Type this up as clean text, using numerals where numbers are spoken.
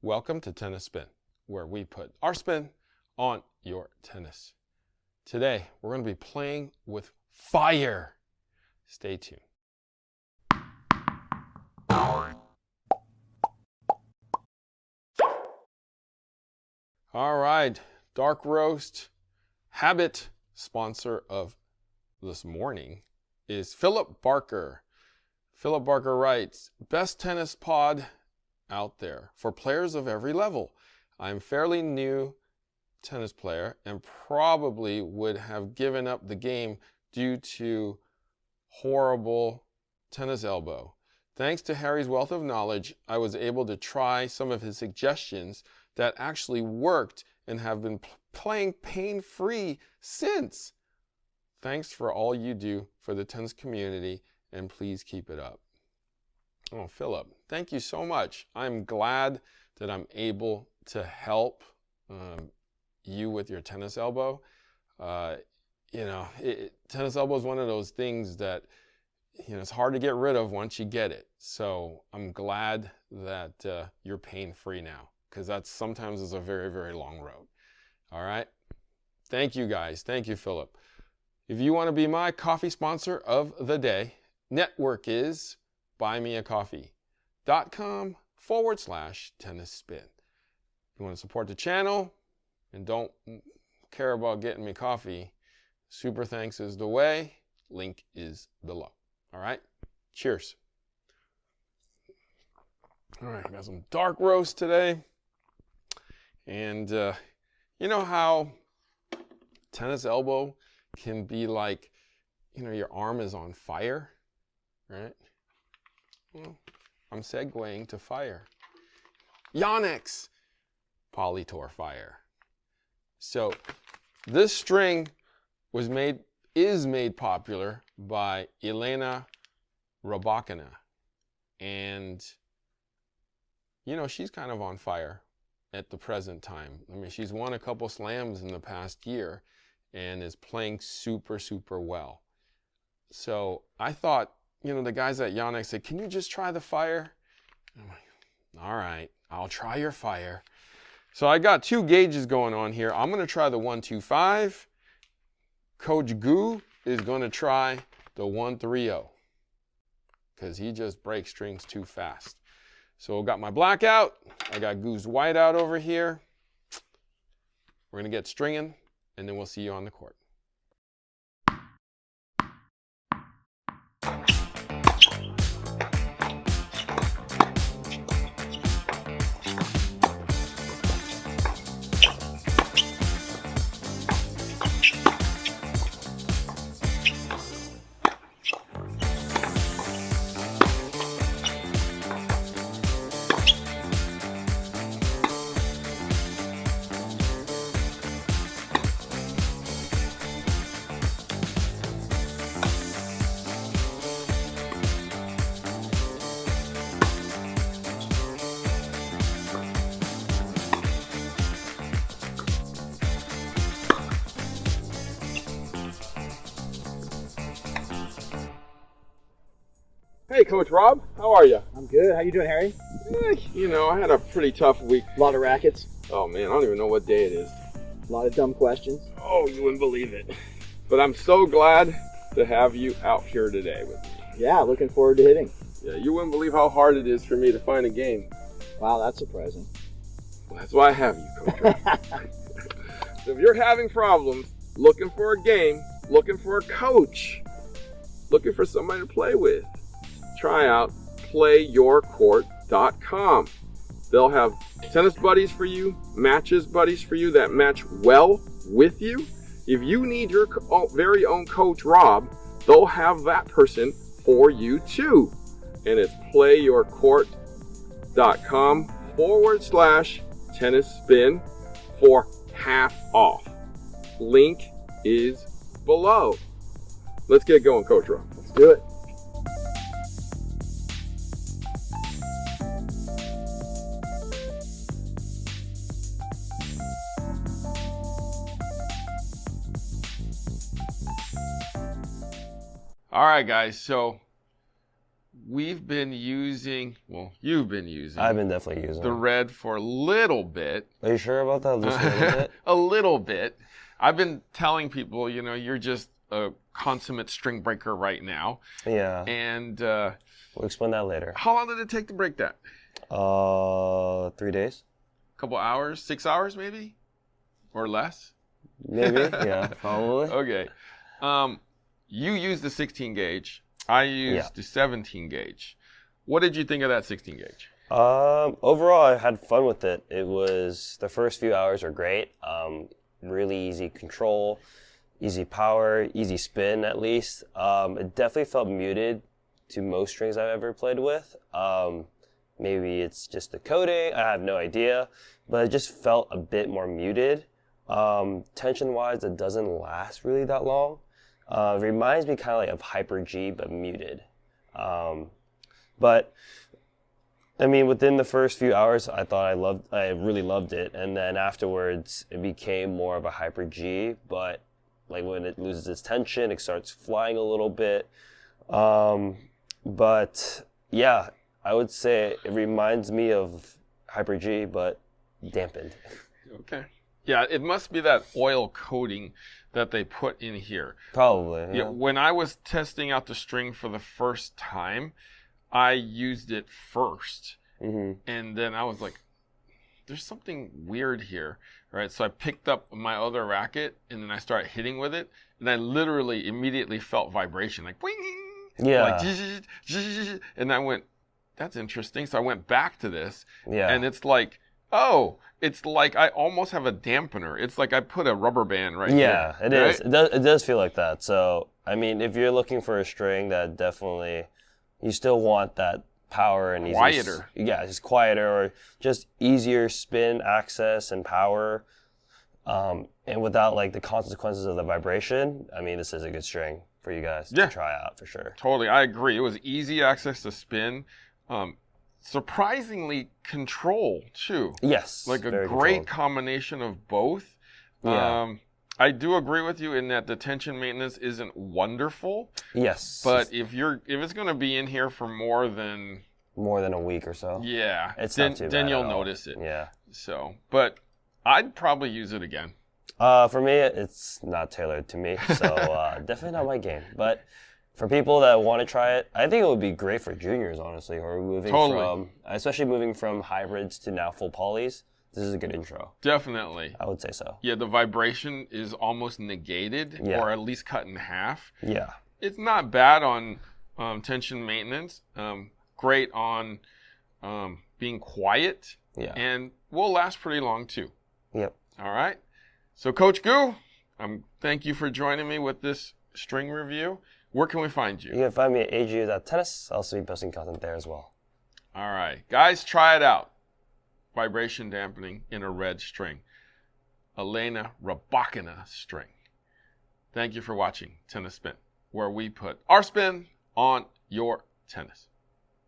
Welcome to Tennis Spin, where we put our spin on your tennis. Today, we're going to be playing with fire. Stay tuned. All right, Dark Roast Habit sponsor of this morning is Philip Barker. Philip Barker writes, best tennis pod out there for players of every level. I'm fairly new tennis player and probably would have given up the game due to horrible tennis elbow. Thanks to Harry's wealth of knowledge, I was able to try some of his suggestions that actually worked and have been playing pain-free since. Thanks for all you do for the tennis community, and please keep it up. Oh, Philip, thank you so much. I'm glad that I'm able to help you with your tennis elbow. Tennis elbow is one of those things that it's hard to get rid of once you get it. So I'm glad that you're pain-free now, because that sometimes is a very, very long road. All right. Thank you, guys. Thank you, Philip. If you want to be my coffee sponsor of the day, network is buymeacoffee.com/tennis spin. If you want to support the channel and don't care about getting me coffee, super thanks is the way. Link is below. All right. Cheers. All right. I got some dark roast today. And you know how tennis elbow can be like, your arm is on fire, right? Well, I'm segueing to fire. Yonex Poly Tour Fire. So this string is made popular by Elena Rybakina. And, she's kind of on fire at the present time. I mean, she's won a couple slams in the past year and is playing super, super well. So I thought, the guys at Yonex said, can you just try the fire? I'm like, all right, I'll try your fire. So I got two gauges going on here. I'm going to try the 125. Coach Goo is going to try the 130 because he just breaks strings too fast. So I got my black out. I got Goo's white out over here. We're going to get stringing, and then we'll see you on the court. Hey, Coach Rob, how are you? I'm good. How you doing, Harry? I had a pretty tough week. A lot of rackets. Oh, man, I don't even know what day it is. A lot of dumb questions. Oh, you wouldn't believe it. But I'm so glad to have you out here today with me. Yeah, looking forward to hitting. Yeah, you wouldn't believe how hard it is for me to find a game. Wow, that's surprising. Well, that's why I have you, Coach Rob. So if you're having problems looking for a game, looking for a coach, looking for somebody to play with, try out playyourcourt.com. They'll have tennis buddies for you, matches buddies for you that match well with you. If you need your very own Coach Rob, they'll have that person for you too. And it's playyourcourt.com/tennis spin for half off. Link is below. Let's get going, Coach Rob. Let's do it. All right, guys, so we've been using, well, you've been using I've been definitely using the it. red for a little bit. Are you sure about that? Just a little bit? A little bit. I've been telling people, you're just a consummate string breaker right now. Yeah. And We'll explain that later. how long did it take to break that? 3 days? Couple hours, 6 hours maybe? Or less? Maybe, yeah, probably. Okay. You used the 16 gauge. I used the 17 gauge. What did you think of that 16 gauge? Overall, I had fun with it. The first few hours were great. Really easy control, easy power, easy spin at least. It definitely felt muted to most strings I've ever played with. Maybe it's just the coating, I have no idea, but it just felt a bit more muted. Tension-wise, it doesn't last really that long. It reminds me kind of like of Hyper G, but muted. But I mean, within the first few hours, I thought I really loved it, and then afterwards, it became more of a Hyper G. But like when it loses its tension, it starts flying a little bit. But yeah, I would say it reminds me of Hyper G, but dampened. Okay. Yeah, it must be that oil coating that they put in here. Probably. Yeah. When I was testing out the string for the first time, I used it first. Mm-hmm. And then I was like, there's something weird here. Right? So I picked up my other racket and then I started hitting with it. And I literally immediately felt vibration, like, wing! Yeah. Like, and I went, that's interesting. So I went back to this. Yeah. And it's like, oh, it's like I almost have a dampener. It's like I put a rubber band right here. Yeah, it is. It does feel like that. So, I mean, if you're looking for a string that definitely, you still want that power and quieter. Yeah, just quieter or just easier spin access and power. And without like the consequences of the vibration, I mean, this is a good string for you guys to try out for sure. Totally, I agree. It was easy access to spin. Surprisingly control too. Yes. Like a great combination of both. Yeah. I do agree with you in that the tension maintenance isn't wonderful. Yes. But if it's going to be in here for more than a week or so. Yeah. It's not too bad then you'll at all. notice it. Yeah. So, but I'd probably use it again. For me, it's not tailored to me, so definitely not my game. But for people that want to try it, I think it would be great for juniors, honestly, or especially moving from hybrids to now full polys. This is a good intro. Definitely. I would say so. Yeah, the vibration is almost negated, or at least cut in half. Yeah. It's not bad on tension maintenance. Great on being quiet. Yeah. And will last pretty long too. Yep. All right. So Coach Gu, thank you for joining me with this string review. Where can we find you? You can find me at AGU.tennis. I'll also be posting content there as well. All right. Guys, try it out. Vibration dampening in a red string. Elena Rybakina string. Thank you for watching Tennis Spin, where we put our spin on your tennis.